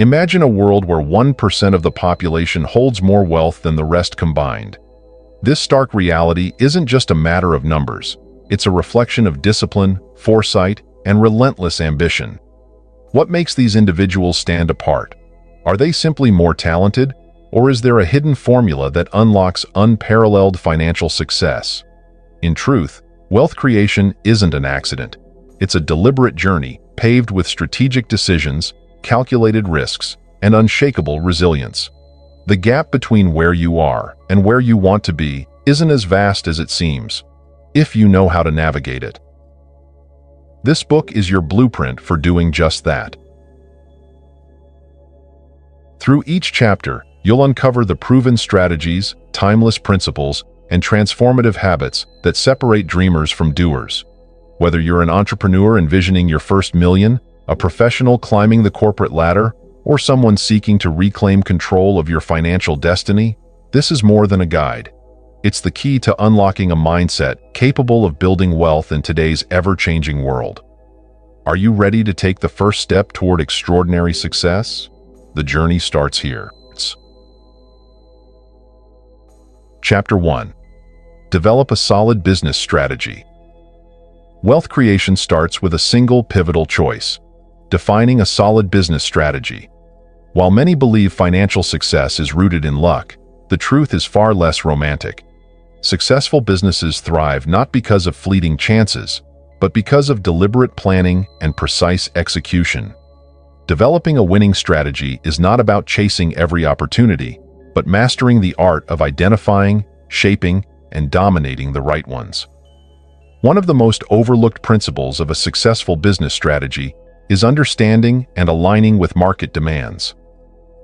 Imagine a world where 1% of the population holds more wealth than the rest combined. This stark reality isn't just a matter of numbers. It's a reflection of discipline, foresight, and relentless ambition. What makes these individuals stand apart? Are they simply more talented, or is there a hidden formula that unlocks unparalleled financial success? In truth, wealth creation isn't an accident. It's a deliberate journey, paved with strategic decisions, calculated risks, and unshakable resilience. The gap between where you are and where you want to be isn't as vast as it seems, if you know how to navigate it. This book is your blueprint for doing just that. Through each chapter, you'll uncover the proven strategies, timeless principles, and transformative habits that separate dreamers from doers. Whether you're an entrepreneur envisioning your first million, a professional climbing the corporate ladder, or someone seeking to reclaim control of your financial destiny, this is more than a guide. It's the key to unlocking a mindset capable of building wealth in today's ever-changing world. Are you ready to take the first step toward extraordinary success? The journey starts here. Chapter 1. Develop a solid business strategy. Wealth creation starts with a single pivotal choice: defining a solid business strategy. While many believe financial success is rooted in luck, the truth is far less romantic. Successful businesses thrive not because of fleeting chances, but because of deliberate planning and precise execution. Developing a winning strategy is not about chasing every opportunity, but mastering the art of identifying, shaping, and dominating the right ones. One of the most overlooked principles of a successful business strategy is understanding and aligning with market demands.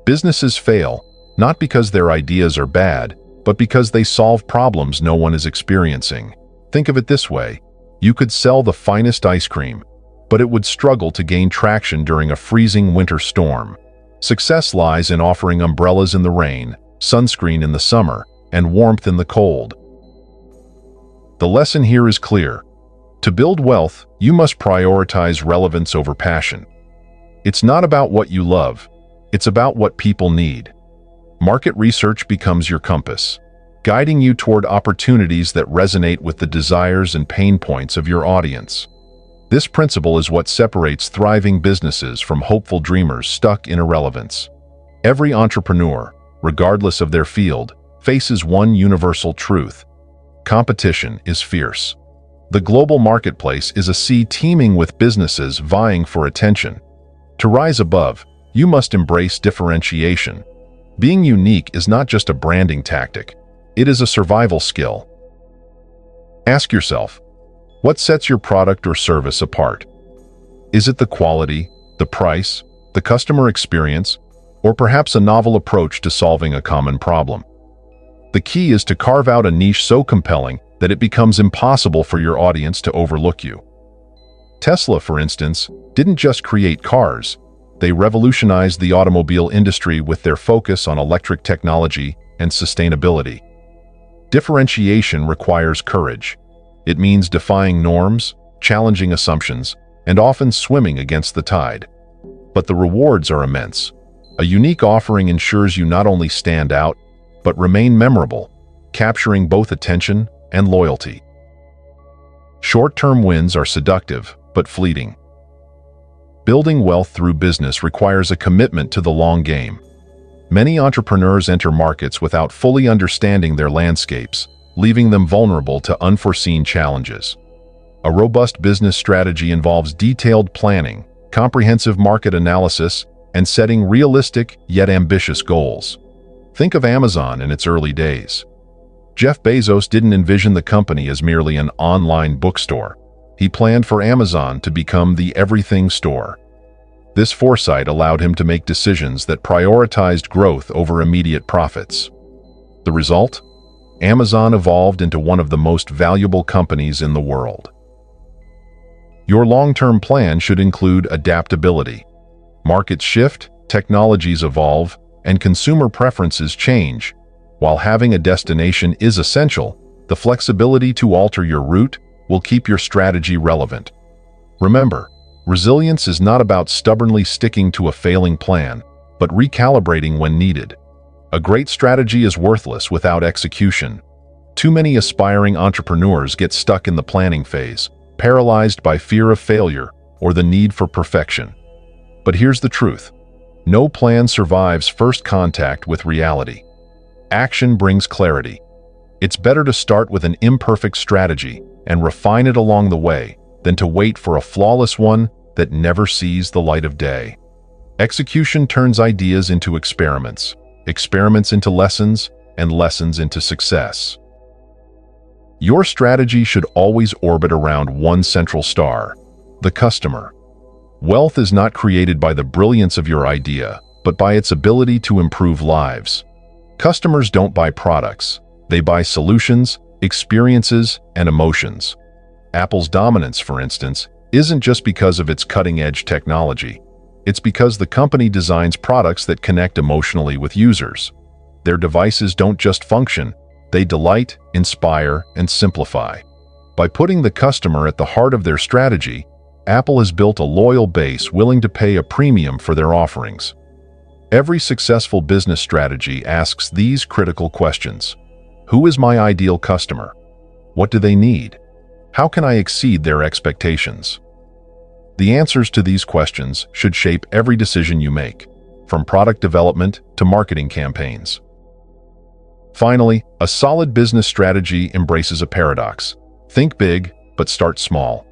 Businesses fail, not because their ideas are bad, but because they solve problems no one is experiencing. Think of it this way: you could sell the finest ice cream, but it would struggle to gain traction during a freezing winter storm. Success lies in offering umbrellas in the rain, sunscreen in the summer, and warmth in the cold. The lesson here is clear. To build wealth, you must prioritize relevance over passion. It's not about what you love, it's about what people need. Market research becomes your compass, guiding you toward opportunities that resonate with the desires and pain points of your audience. This principle is what separates thriving businesses from hopeful dreamers stuck in irrelevance. Every entrepreneur, regardless of their field, faces one universal truth: competition is fierce. The global marketplace is a sea teeming with businesses vying for attention. To rise above, you must embrace differentiation. Being unique is not just a branding tactic, it is a survival skill. Ask yourself, what sets your product or service apart? Is it the quality, the price, the customer experience, or perhaps a novel approach to solving a common problem? The key is to carve out a niche so compelling that it becomes impossible for your audience to overlook you. Tesla, for instance, didn't just create cars. They revolutionized the automobile industry with their focus on electric technology and sustainability. Differentiation requires courage. It means defying norms, challenging assumptions, and often swimming against the tide. But the rewards are immense. A unique offering ensures you not only stand out, but remain memorable, capturing both attention and loyalty. Short-term wins are seductive, but fleeting. Building wealth through business requires a commitment to the long game. Many entrepreneurs enter markets without fully understanding their landscapes, leaving them vulnerable to unforeseen challenges. A robust business strategy involves detailed planning, comprehensive market analysis, and setting realistic yet ambitious goals. Think of Amazon in its early days. Jeff Bezos didn't envision the company as merely an online bookstore. He planned for Amazon to become the everything store. This foresight allowed him to make decisions that prioritized growth over immediate profits. The result? Amazon evolved into one of the most valuable companies in the world. Your long-term plan should include adaptability. Markets shift, technologies evolve, and consumer preferences change. While having a destination is essential, the flexibility to alter your route will keep your strategy relevant. Remember, resilience is not about stubbornly sticking to a failing plan. but recalibrating when needed. A great strategy is worthless without execution. Too many aspiring entrepreneurs get stuck in the planning phase, paralyzed by fear of failure or the need for perfection. But here's the truth. No plan survives first contact with reality. Action brings clarity. It's better to start with an imperfect strategy and refine it along the way than to wait for a flawless one that never sees the light of day. Execution turns ideas into experiments, experiments into lessons, and lessons into success. Your strategy should always orbit around one central star, the customer. Wealth is not created by the brilliance of your idea, but by its ability to improve lives. Customers don't buy products. They buy solutions, experiences, and emotions. Apple's dominance, for instance, isn't just because of its cutting-edge technology. It's because the company designs products that connect emotionally with users. Their devices don't just function, they delight, inspire, and simplify. By putting the customer at the heart of their strategy, Apple has built a loyal base willing to pay a premium for their offerings. Every successful business strategy asks these critical questions. Who is my ideal customer? What do they need? How can I exceed their expectations? The answers to these questions should shape every decision you make, from product development to marketing campaigns. Finally, a solid business strategy embraces a paradox. Think big, but start small.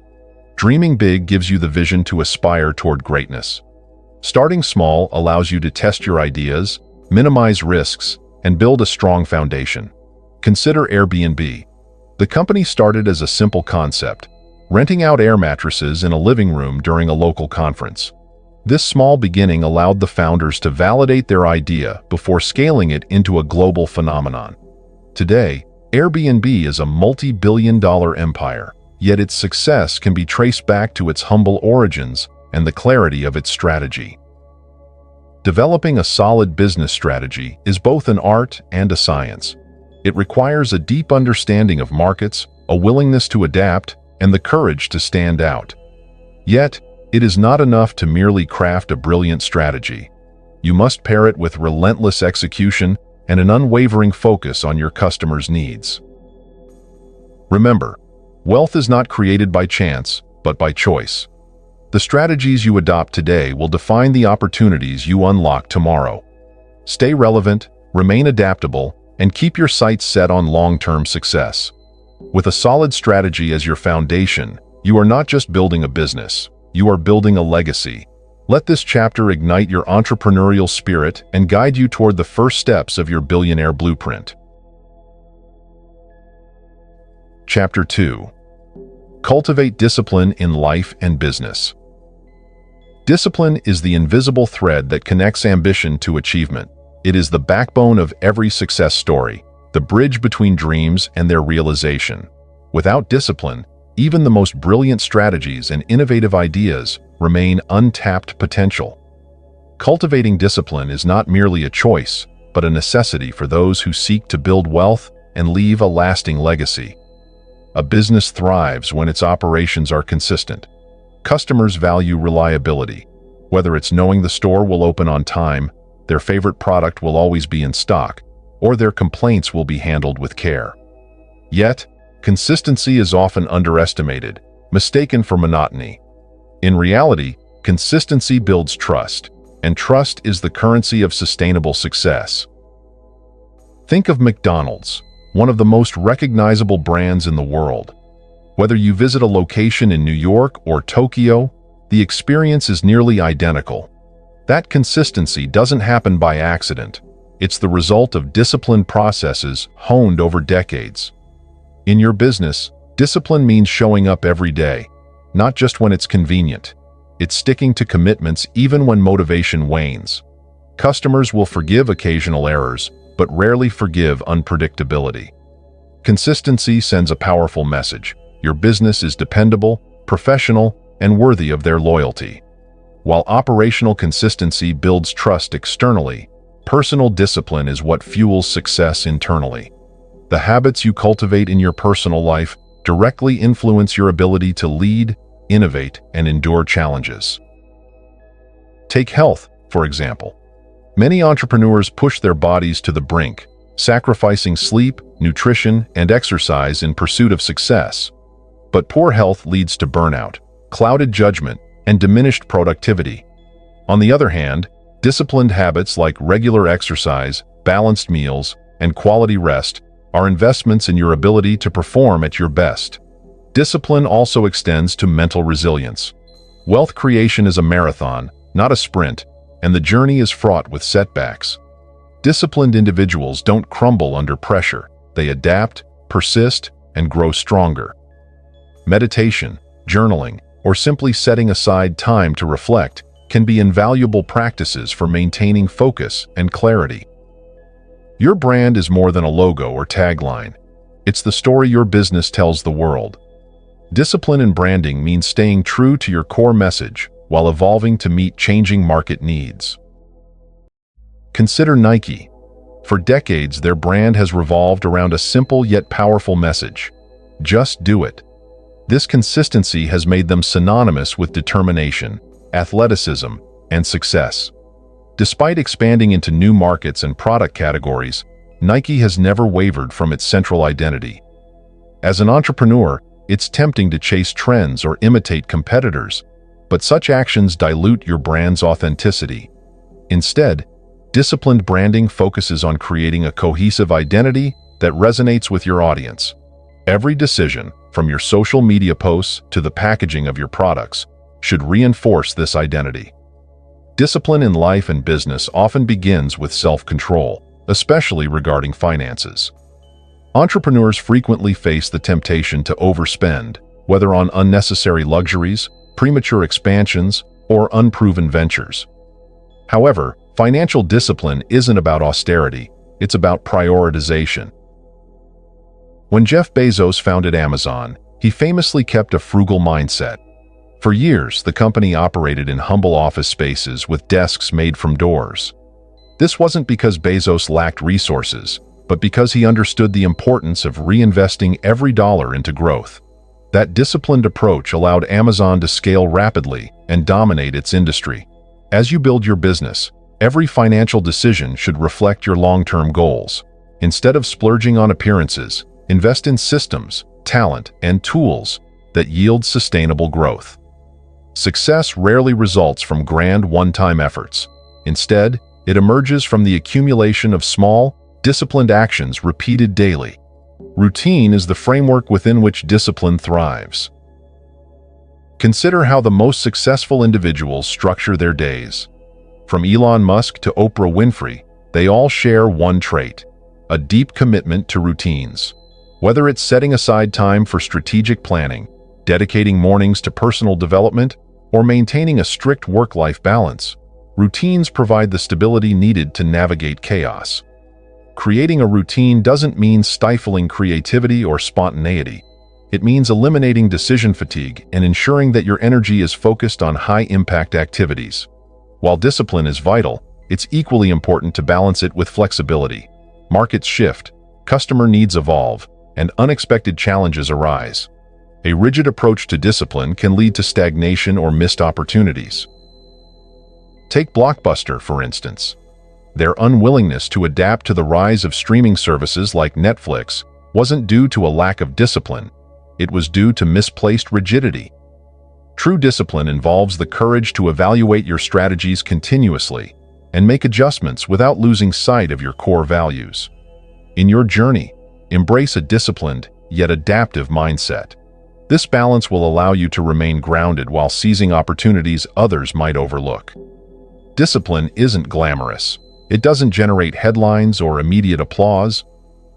Dreaming big gives you the vision to aspire toward greatness. Starting small allows you to test your ideas, minimize risks, and build a strong foundation. Consider Airbnb. The company started as a simple concept, renting out air mattresses in a living room during a local conference. This small beginning allowed the founders to validate their idea before scaling it into a global phenomenon. Today, Airbnb is a multi-billion-dollar empire, yet its success can be traced back to its humble origins and the clarity of its strategy. Developing a solid business strategy is both an art and a science. It requires a deep understanding of markets, a willingness to adapt, and the courage to stand out. Yet, it is not enough to merely craft a brilliant strategy. You must pair it with relentless execution and an unwavering focus on your customers' needs. Remember, wealth is not created by chance, but by choice. The strategies you adopt today will define the opportunities you unlock tomorrow. Stay relevant, remain adaptable, and keep your sights set on long-term success. With a solid strategy as your foundation, you are not just building a business, you are building a legacy. Let this chapter ignite your entrepreneurial spirit and guide you toward the first steps of your billionaire blueprint. Chapter 2. Cultivate discipline in life and business. Discipline is the invisible thread that connects ambition to achievement. It is the backbone of every success story, the bridge between dreams and their realization. Without discipline, even the most brilliant strategies and innovative ideas remain untapped potential. Cultivating discipline is not merely a choice, but a necessity for those who seek to build wealth and leave a lasting legacy. A business thrives when its operations are consistent. Customers value reliability. Whether it's knowing the store will open on time, their favorite product will always be in stock, or their complaints will be handled with care. Yet, consistency is often underestimated, mistaken for monotony. In reality, consistency builds trust, and trust is the currency of sustainable success. Think of McDonald's, one of the most recognizable brands in the world. Whether you visit a location in New York or Tokyo, the experience is nearly identical. That consistency doesn't happen by accident. It's the result of disciplined processes honed over decades. In your business, discipline means showing up every day, not just when it's convenient. It's sticking to commitments even when motivation wanes. Customers will forgive occasional errors, but rarely forgive unpredictability. Consistency sends a powerful message. Your business is dependable, professional, and worthy of their loyalty. While operational consistency builds trust externally, personal discipline is what fuels success internally. The habits you cultivate in your personal life directly influence your ability to lead, innovate, and endure challenges. Take health, for example. Many entrepreneurs push their bodies to the brink, sacrificing sleep, nutrition, and exercise in pursuit of success. But poor health leads to burnout, clouded judgment, and diminished productivity. On the other hand, disciplined habits like regular exercise, balanced meals, and quality rest are investments in your ability to perform at your best. Discipline also extends to mental resilience. Wealth creation is a marathon, not a sprint, and the journey is fraught with setbacks. Disciplined individuals don't crumble under pressure. They adapt, persist, and grow stronger. Meditation, journaling, or simply setting aside time to reflect can be invaluable practices for maintaining focus and clarity. Your brand is more than a logo or tagline. It's the story your business tells the world. Discipline in branding means staying true to your core message while evolving to meet changing market needs. Consider Nike. For decades, their brand has revolved around a simple yet powerful message: just do it. This consistency has made them synonymous with determination, athleticism, and success. Despite expanding into new markets and product categories, Nike has never wavered from its central identity. As an entrepreneur, it's tempting to chase trends or imitate competitors, but such actions dilute your brand's authenticity. Instead, disciplined branding focuses on creating a cohesive identity that resonates with your audience. Every decision, from your social media posts to the packaging of your products, should reinforce this identity. Discipline in life and business often begins with self-control, especially regarding finances. Entrepreneurs frequently face the temptation to overspend, whether on unnecessary luxuries, premature expansions, or unproven ventures. However, financial discipline isn't about austerity, it's about prioritization. When Jeff Bezos founded Amazon, he famously kept a frugal mindset. For years, the company operated in humble office spaces with desks made from doors. This wasn't because Bezos lacked resources, but because he understood the importance of reinvesting every dollar into growth. That disciplined approach allowed Amazon to scale rapidly and dominate its industry. As you build your business, every financial decision should reflect your long-term goals. Instead of splurging on appearances, invest in systems, talent, and tools that yield sustainable growth. Success rarely results from grand one-time efforts. Instead, it emerges from the accumulation of small, disciplined actions repeated daily. Routine is the framework within which discipline thrives. Consider how the most successful individuals structure their days. From Elon Musk to Oprah Winfrey, they all share one trait: a deep commitment to routines. Whether it's setting aside time for strategic planning, dedicating mornings to personal development, or maintaining a strict work-life balance, routines provide the stability needed to navigate chaos. Creating a routine doesn't mean stifling creativity or spontaneity. It means eliminating decision fatigue and ensuring that your energy is focused on high-impact activities. While discipline is vital, it's equally important to balance it with flexibility. Markets shift, customer needs evolve, and unexpected challenges arise. A rigid approach to discipline can lead to stagnation or missed opportunities. Take Blockbuster, for instance. Their unwillingness to adapt to the rise of streaming services like Netflix wasn't due to a lack of discipline. It was due to misplaced rigidity. True discipline involves the courage to evaluate your strategies continuously and make adjustments without losing sight of your core values. In your journey, embrace a disciplined yet adaptive mindset. This balance will allow you to remain grounded while seizing opportunities others might overlook. Discipline isn't glamorous. It doesn't generate headlines or immediate applause,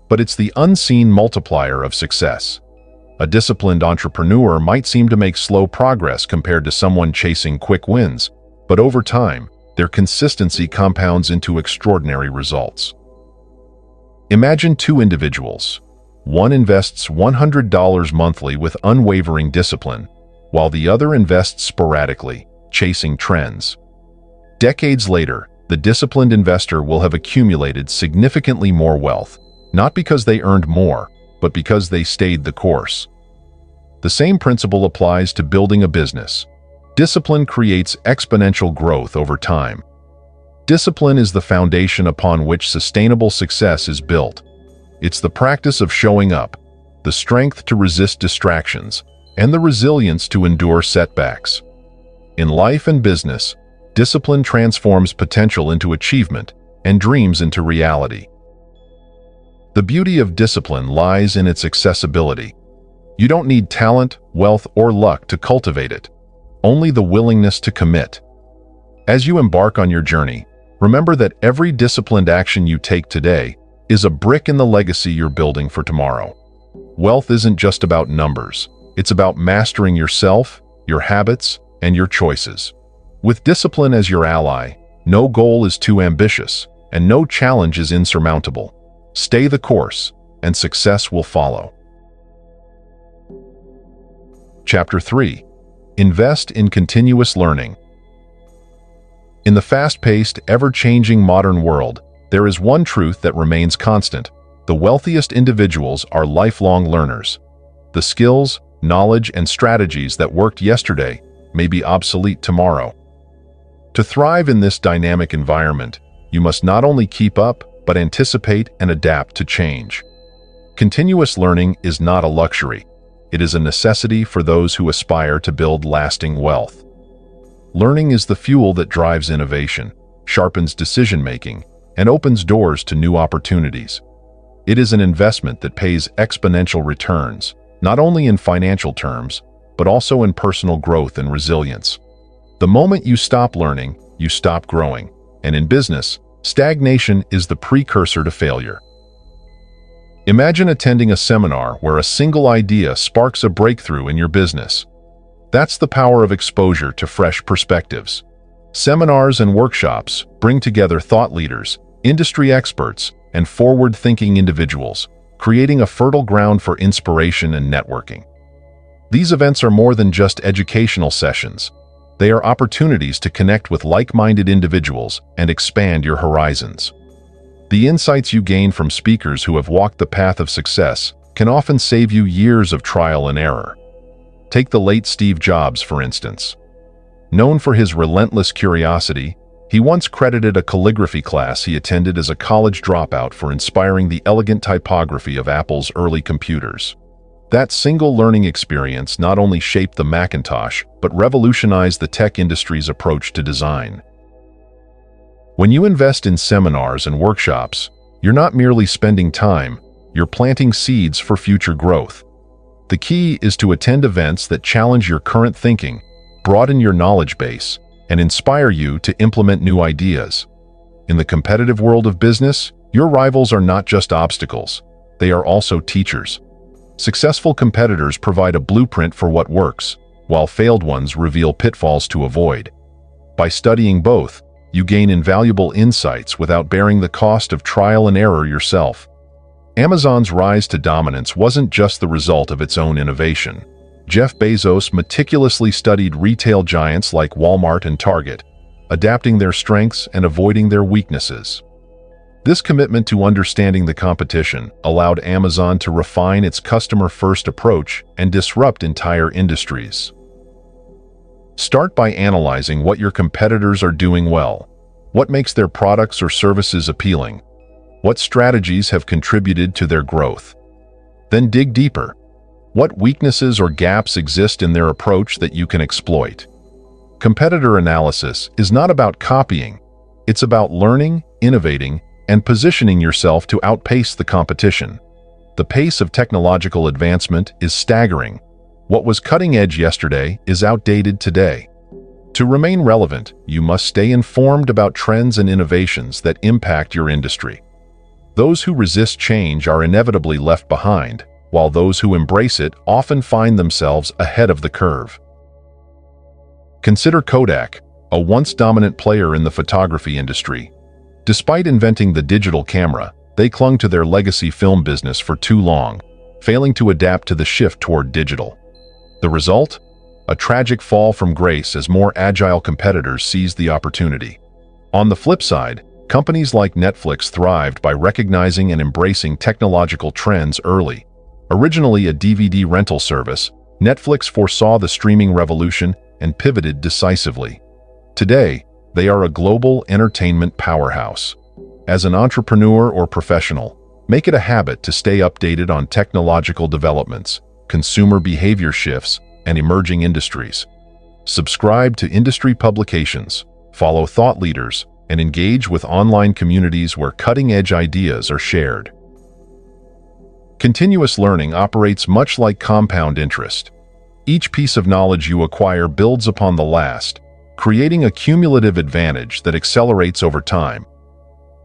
but it's the unseen multiplier of success. A disciplined entrepreneur might seem to make slow progress compared to someone chasing quick wins, but over time, their consistency compounds into extraordinary results. Imagine two individuals. One invests $100 monthly with unwavering discipline, while the other invests sporadically, chasing trends. Decades later, the disciplined investor will have accumulated significantly more wealth, not because they earned more, but because they stayed the course. The same principle applies to building a business. Discipline creates exponential growth over time. discipline is the foundation upon which sustainable success is built. It's the practice of showing up, the strength to resist distractions, and the resilience to endure setbacks. In life and business, discipline transforms potential into achievement and dreams into reality. The beauty of discipline lies in its accessibility. You don't need talent, wealth, or luck to cultivate it, only the willingness to commit. As you embark on your journey, remember that every disciplined action you take today is a brick in the legacy you're building for tomorrow. Wealth isn't just about numbers. It's about mastering yourself, your habits, and your choices. With discipline as your ally, no goal is too ambitious, and no challenge is insurmountable. Stay the course, and success will follow. Chapter 3. Invest in continuous learning. In the fast-paced, ever-changing modern world, there is one truth that remains constant. The wealthiest individuals are lifelong learners. The skills, knowledge, and strategies that worked yesterday may be obsolete tomorrow. To thrive in this dynamic environment, you must not only keep up, but anticipate and adapt to change. Continuous learning is not a luxury. It is a necessity for those who aspire to build lasting wealth. Learning is the fuel that drives innovation, sharpens decision-making, and opens doors to new opportunities. It is an investment that pays exponential returns, not only in financial terms, but also in personal growth and resilience. The moment you stop learning, you stop growing. And in business, stagnation is the precursor to failure. Imagine attending a seminar where a single idea sparks a breakthrough in your business. That's the power of exposure to fresh perspectives. Seminars and workshops bring together thought leaders, industry experts, and forward-thinking individuals, creating a fertile ground for inspiration and networking. These events are more than just educational sessions. They are opportunities to connect with like-minded individuals and expand your horizons. The insights you gain from speakers who have walked the path of success can often save you years of trial and error. Take the late Steve Jobs, for instance. Known for his relentless curiosity, he once credited a calligraphy class he attended as a college dropout for inspiring the elegant typography of Apple's early computers. That single learning experience not only shaped the Macintosh, but revolutionized the tech industry's approach to design. When you invest in seminars and workshops, you're not merely spending time, you're planting seeds for future growth. The key is to attend events that challenge your current thinking, broaden your knowledge base, and inspire you to implement new ideas. In the competitive world of business, your rivals are not just obstacles, they are also teachers. Successful competitors provide a blueprint for what works, while failed ones reveal pitfalls to avoid. By studying both, you gain invaluable insights without bearing the cost of trial and error yourself. Amazon's rise to dominance wasn't just the result of its own innovation. Jeff Bezos meticulously studied retail giants like Walmart and Target, adapting their strengths and avoiding their weaknesses. This commitment to understanding the competition allowed Amazon to refine its customer-first approach and disrupt entire industries. Start by analyzing what your competitors are doing well. What makes their products or services appealing? What strategies have contributed to their growth? Then dig deeper. What weaknesses or gaps exist in their approach that you can exploit? Competitor analysis is not about copying. It's about learning, innovating, and positioning yourself to outpace the competition. The pace of technological advancement is staggering. What was cutting edge yesterday is outdated today. To remain relevant, you must stay informed about trends and innovations that impact your industry. Those who resist change are inevitably left behind, while those who embrace it often find themselves ahead of the curve. Consider Kodak, a once dominant player in the photography industry. Despite inventing the digital camera, they clung to their legacy film business for too long, failing to adapt to the shift toward digital. The result? A tragic fall from grace as more agile competitors seized the opportunity. On the flip side, companies like Netflix thrived by recognizing and embracing technological trends early. Originally a DVD rental service, Netflix foresaw the streaming revolution and pivoted decisively. Today, They are a global entertainment powerhouse. As an entrepreneur or professional, make it a habit to stay updated on technological developments, consumer behavior shifts, and emerging industries. Subscribe to industry publications, follow thought leaders, and engage with online communities where cutting-edge ideas are shared. Continuous learning operates much like compound interest. Each piece of knowledge you acquire builds upon the last, creating a cumulative advantage that accelerates over time.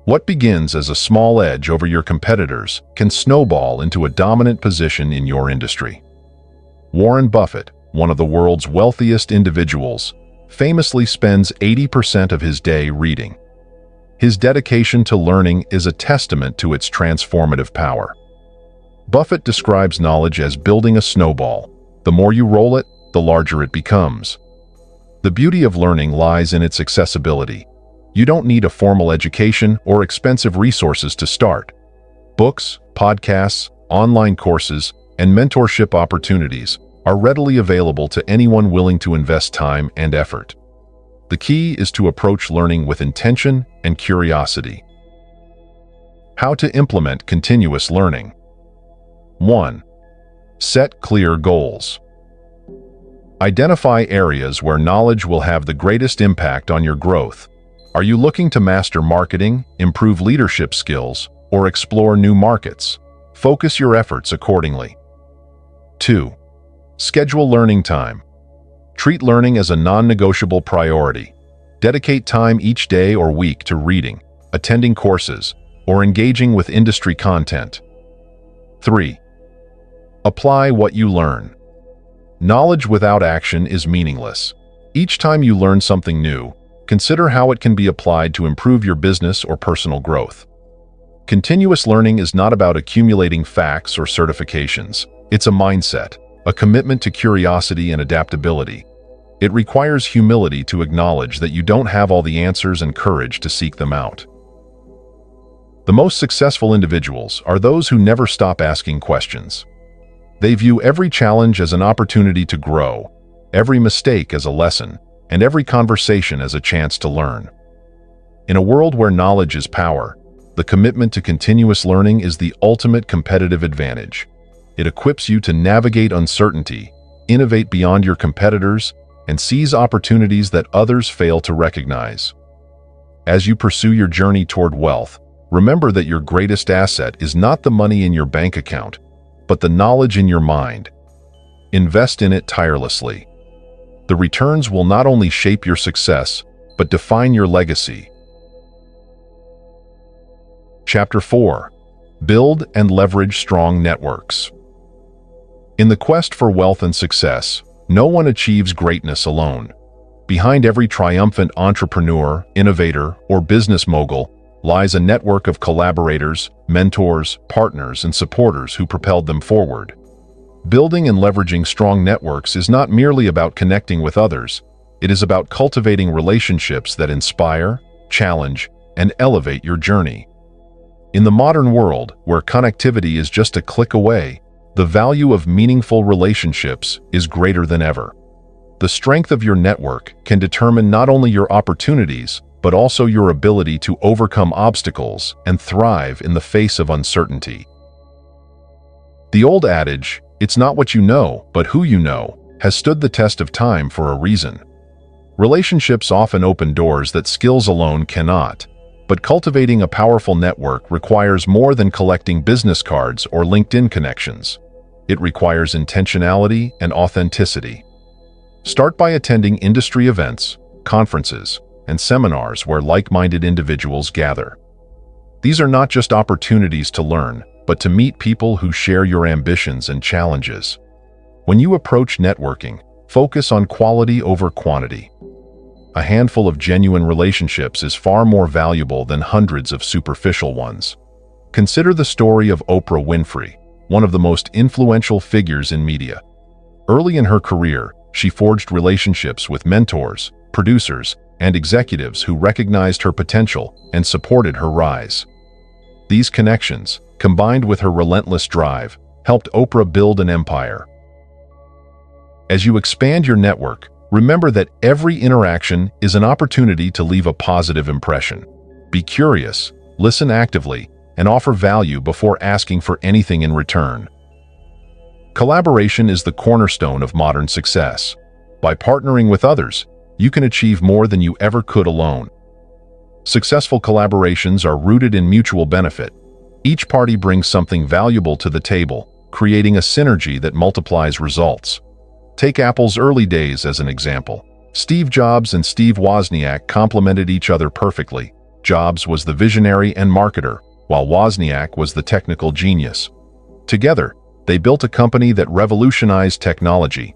What begins as a small edge over your competitors can snowball into a dominant position in your industry. Warren Buffett, one of the world's wealthiest individuals, famously spends 80% of his day reading. His dedication to learning is a testament to its transformative power. Buffett describes knowledge as building a snowball. The more you roll it, the larger it becomes. The beauty of learning lies in its accessibility. You don't need a formal education or expensive resources to start. Books, podcasts, online courses, and mentorship opportunities are readily available to anyone willing to invest time and effort. The key is to approach learning with intention and curiosity. How to implement continuous learning. 1. Set clear goals. Identify areas where knowledge will have the greatest impact on your growth. Are you looking to master marketing, improve leadership skills, or explore new markets? Focus your efforts accordingly. 2. Schedule learning time. Treat learning as a non-negotiable priority. Dedicate time each day or week to reading, attending courses, or engaging with industry content. 3. Apply what you learn. Knowledge without action is meaningless. Each time you learn something new, consider how it can be applied to improve your business or personal growth. Continuous learning is not about accumulating facts or certifications. It's a mindset, a commitment to curiosity and adaptability. It requires humility to acknowledge that you don't have all the answers and courage to seek them out. The most successful individuals are those who never stop asking questions. They view every challenge as an opportunity to grow, every mistake as a lesson, and every conversation as a chance to learn. In a world where knowledge is power, the commitment to continuous learning is the ultimate competitive advantage. It equips you to navigate uncertainty, innovate beyond your competitors, and seize opportunities that others fail to recognize. As you pursue your journey toward wealth, remember that your greatest asset is not the money in your bank account, but the knowledge in your mind. Invest in it tirelessly. The returns will not only shape your success, but define your legacy. Chapter 4. Build and leverage strong networks. In the quest for wealth and success, no one achieves greatness alone. Behind every triumphant entrepreneur, innovator, or business mogul lies a network of collaborators, mentors, partners, and supporters who propelled them forward. Building and leveraging strong networks is not merely about connecting with others. It is about cultivating relationships that inspire, challenge, and elevate your journey. In the modern world, where connectivity is just a click away, the value of meaningful relationships is greater than ever. The strength of your network can determine not only your opportunities, but also your ability to overcome obstacles and thrive in the face of uncertainty. The old adage, "It's not what you know, but who you know," has stood the test of time for a reason. Relationships often open doors that skills alone cannot, but cultivating a powerful network requires more than collecting business cards or LinkedIn connections. It requires intentionality and authenticity. Start by attending industry events, conferences, and seminars where like-minded individuals gather. These are not just opportunities to learn, but to meet people who share your ambitions and challenges. When you approach networking, focus on quality over quantity. A handful of genuine relationships is far more valuable than hundreds of superficial ones. Consider the story of Oprah Winfrey, one of the most influential figures in media. Early in her career, she forged relationships with mentors, producers, and executives who recognized her potential and supported her rise. These connections, combined with her relentless drive, helped Oprah build an empire. As you expand your network, Remember that every interaction is an opportunity to leave a positive impression. Be curious, listen actively, and offer value before asking for anything in return. Collaboration is the cornerstone of modern success. By partnering with others, you can achieve more than you ever could alone. Successful collaborations are rooted in mutual benefit. Each party brings something valuable to the table, creating a synergy that multiplies results. Take Apple's early days as an example. Steve Jobs and Steve Wozniak complemented each other perfectly. Jobs was the visionary and marketer, while Wozniak was the technical genius. Together, they built a company that revolutionized technology.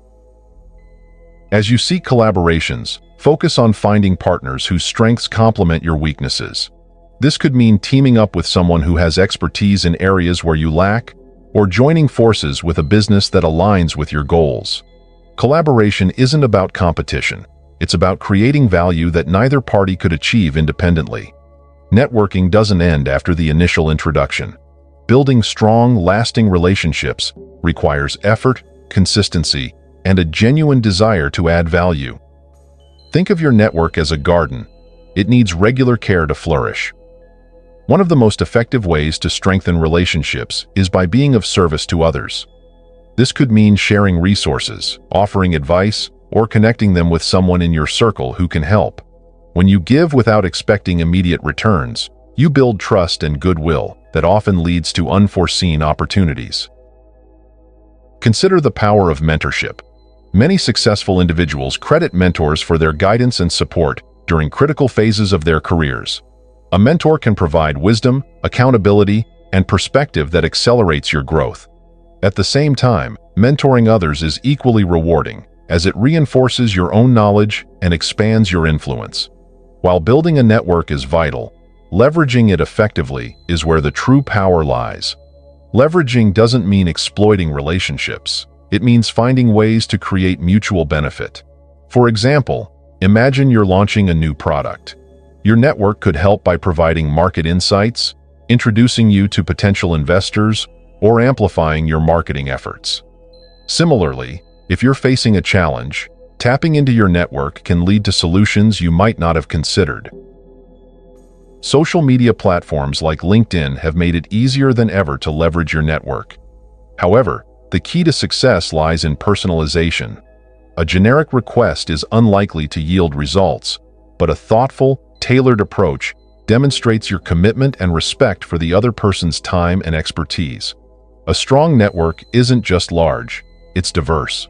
As you seek collaborations, focus on finding partners whose strengths complement your weaknesses. This could mean teaming up with someone who has expertise in areas where you lack, or joining forces with a business that aligns with your goals. Collaboration isn't about competition. It's about creating value that neither party could achieve independently. Networking doesn't end after the initial introduction. Building strong, lasting relationships requires effort, consistency, and a genuine desire to add value. Think of your network as a garden. It needs regular care to flourish. One of the most effective ways to strengthen relationships is by being of service to others. This could mean sharing resources, offering advice, or connecting them with someone in your circle who can help. When you give without expecting immediate returns, you build trust and goodwill that often leads to unforeseen opportunities. Consider the power of mentorship. Many successful individuals credit mentors for their guidance and support during critical phases of their careers. A mentor can provide wisdom, accountability, and perspective that accelerates your growth. At the same time, mentoring others is equally rewarding, as it reinforces your own knowledge and expands your influence. While building a network is vital, leveraging it effectively is where the true power lies. Leveraging doesn't mean exploiting relationships. It means finding ways to create mutual benefit. For example, imagine you're launching a new product. Your network could help by providing market insights, introducing you to potential investors, or amplifying your marketing efforts. Similarly, if you're facing a challenge, tapping into your network can lead to solutions you might not have considered. Social media platforms like LinkedIn have made it easier than ever to leverage your network. However, the key to success lies in personalization. A generic request is unlikely to yield results, but a thoughtful, tailored approach demonstrates your commitment and respect for the other person's time and expertise. A strong network isn't just large, it's diverse.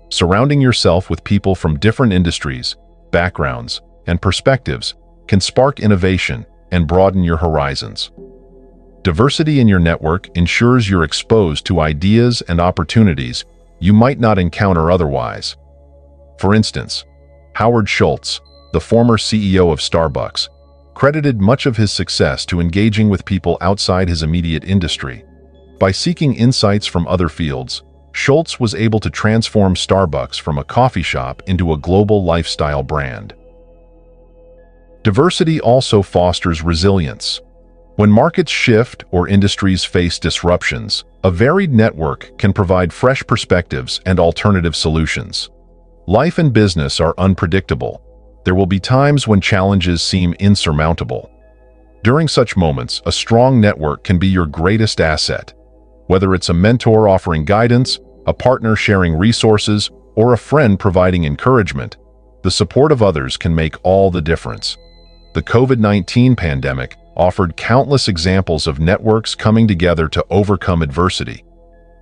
Surrounding yourself with people from different industries, backgrounds, and perspectives can spark innovation and broaden your horizons. Diversity in your network ensures you're exposed to ideas and opportunities you might not encounter otherwise. For instance, Howard Schultz, the former CEO of Starbucks, credited much of his success to engaging with people outside his immediate industry. By seeking insights from other fields, Schultz was able to transform Starbucks from a coffee shop into a global lifestyle brand. Diversity also fosters resilience. When markets shift or industries face disruptions, a varied network can provide fresh perspectives and alternative solutions. Life and business are unpredictable. There will be times when challenges seem insurmountable. During such moments, a strong network can be your greatest asset. Whether it's a mentor offering guidance, a partner sharing resources, or a friend providing encouragement, the support of others can make all the difference. The COVID-19 pandemic offered countless examples of networks coming together to overcome adversity.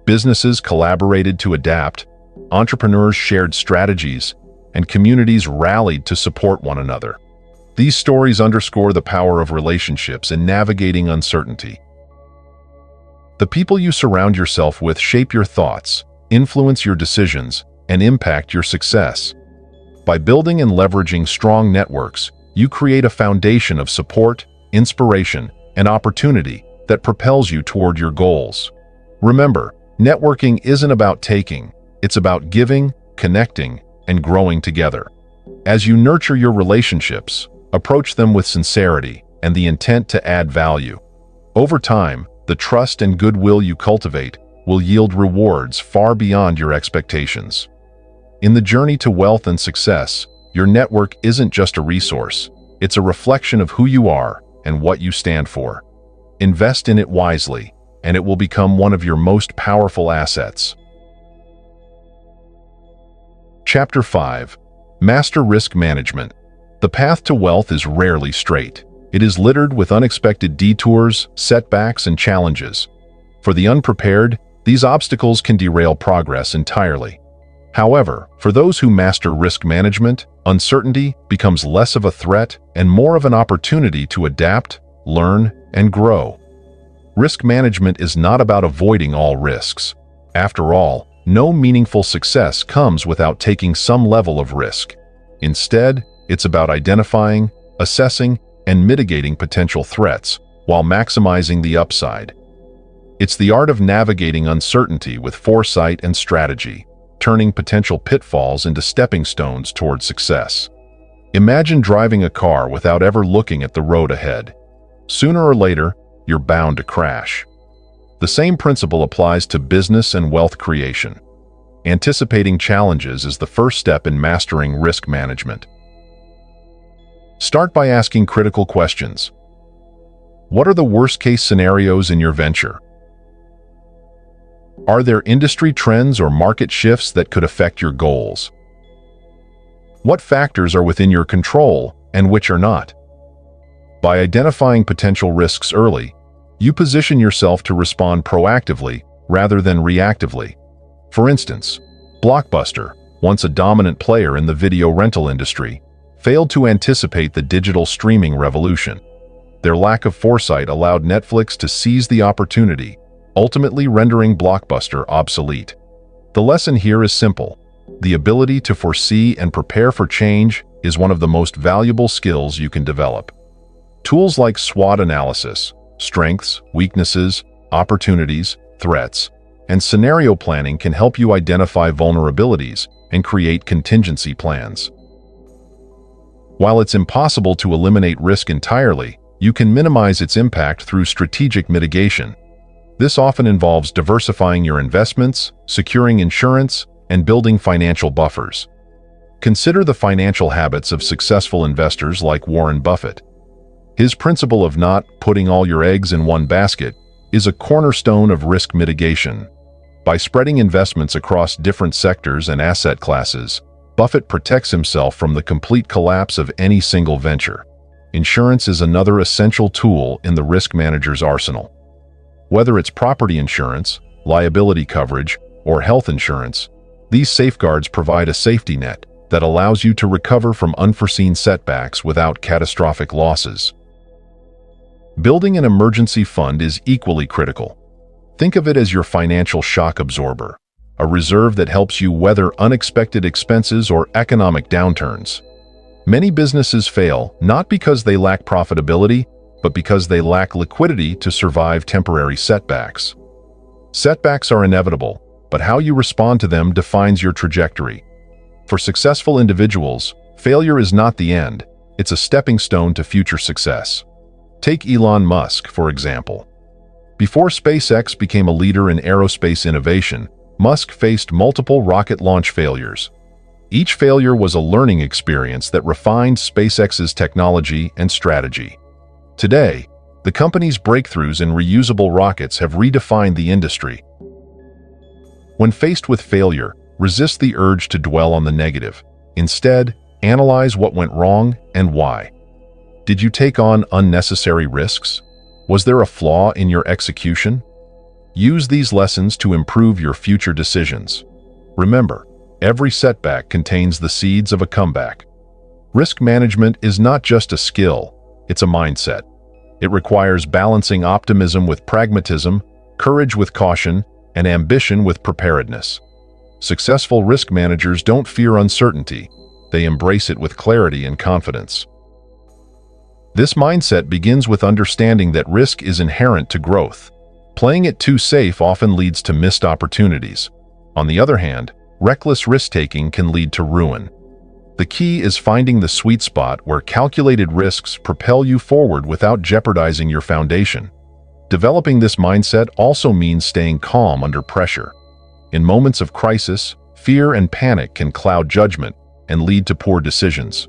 Businesses collaborated to adapt, entrepreneurs shared strategies, and communities rallied to support one another. These stories underscore the power of relationships in navigating uncertainty. The people you surround yourself with shape your thoughts, influence your decisions, and impact your success. By building and leveraging strong networks, you create a foundation of support, inspiration, and opportunity that propels you toward your goals. Remember, networking isn't about taking, it's about giving, connecting, and growing together. As you nurture your relationships, approach them with sincerity and the intent to add value. Over time, the trust and goodwill you cultivate will yield rewards far beyond your expectations. In the journey to wealth and success, your network isn't just a resource. It's a reflection of who you are and what you stand for. Invest in it wisely, and it will become one of your most powerful assets. Chapter 5. Master Risk Management. The path to wealth is rarely straight. It is littered with unexpected detours, setbacks, and challenges. For the unprepared, these obstacles can derail progress entirely. However, for those who master risk management, uncertainty becomes less of a threat and more of an opportunity to adapt, learn, and grow. Risk management is not about avoiding all risks. After all, no meaningful success comes without taking some level of risk. Instead, it's about identifying, assessing, and mitigating potential threats while maximizing the upside. It's the art of navigating uncertainty with foresight and strategy, turning potential pitfalls into stepping stones toward success. Imagine driving a car without ever looking at the road ahead. Sooner or later, you're bound to crash. The same principle applies to business and wealth creation. Anticipating challenges is the first step in mastering risk management. Start by asking critical questions. What are the worst-case scenarios in your venture? Are there industry trends or market shifts that could affect your goals? What factors are within your control and which are not? By identifying potential risks early, you position yourself to respond proactively rather than reactively. For instance, Blockbuster, once a dominant player in the video rental industry, failed to anticipate the digital streaming revolution. Their lack of foresight allowed Netflix to seize the opportunity, ultimately rendering Blockbuster obsolete. The lesson here is simple. The ability to foresee and prepare for change is one of the most valuable skills you can develop. Tools like SWOT analysis, strengths, weaknesses, opportunities, threats, and scenario planning can help you identify vulnerabilities and create contingency plans. While it's impossible to eliminate risk entirely, you can minimize its impact through strategic mitigation. This often involves diversifying your investments, securing insurance, and building financial buffers. Consider the financial habits of successful investors like Warren Buffett. His principle of not putting all your eggs in one basket is a cornerstone of risk mitigation. By spreading investments across different sectors and asset classes, Buffett protects himself from the complete collapse of any single venture. Insurance is another essential tool in the risk manager's arsenal. Whether it's property insurance, liability coverage, or health insurance, these safeguards provide a safety net that allows you to recover from unforeseen setbacks without catastrophic losses. Building an emergency fund is equally critical. Think of it as your financial shock absorber, a reserve that helps you weather unexpected expenses or economic downturns. Many businesses fail not because they lack profitability, but because they lack liquidity to survive temporary setbacks. Setbacks are inevitable, but how you respond to them defines your trajectory. For successful individuals, failure is not the end, it's a stepping stone to future success. Take Elon Musk, for example. Before SpaceX became a leader in aerospace innovation, Musk faced multiple rocket launch failures. Each failure was a learning experience that refined SpaceX's technology and strategy. Today, the company's breakthroughs in reusable rockets have redefined the industry. When faced with failure, resist the urge to dwell on the negative. Instead, analyze what went wrong and why. Did you take on unnecessary risks? Was there a flaw in your execution? Use these lessons to improve your future decisions. Remember, every setback contains the seeds of a comeback. Risk management is not just a skill, it's a mindset. It requires balancing optimism with pragmatism, courage with caution, and ambition with preparedness. Successful risk managers don't fear uncertainty, they embrace it with clarity and confidence. This mindset begins with understanding that risk is inherent to growth. Playing it too safe often leads to missed opportunities. On the other hand, reckless risk-taking can lead to ruin. The key is finding the sweet spot where calculated risks propel you forward without jeopardizing your foundation. Developing this mindset also means staying calm under pressure. In moments of crisis, Fear and panic can cloud judgment and lead to poor decisions.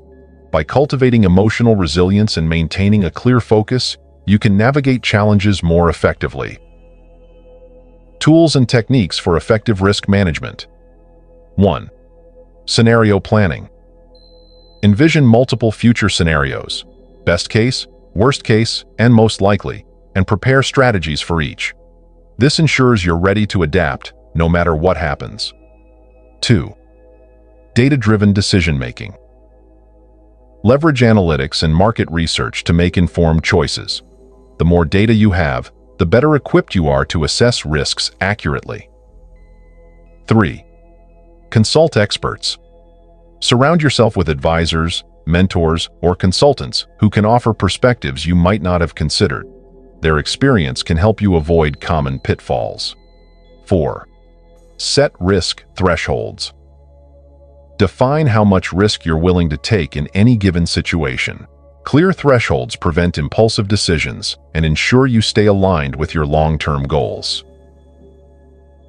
By cultivating emotional resilience and maintaining a clear focus, you can navigate challenges more effectively. Tools and techniques for effective risk management. 1. Scenario planning. Envision multiple future scenarios, best case, worst case, and most likely, and prepare strategies for each. This ensures you're ready to adapt, no matter what happens. 2. Data-driven decision-making. Leverage analytics and market research to make informed choices. The more data you have, the better equipped you are to assess risks accurately. 3. Consult experts. Surround yourself with advisors, mentors, or consultants who can offer perspectives you might not have considered. Their experience can help you avoid common pitfalls. 4. Set risk thresholds. Define how much risk you're willing to take in any given situation. Clear thresholds prevent impulsive decisions and ensure you stay aligned with your long-term goals.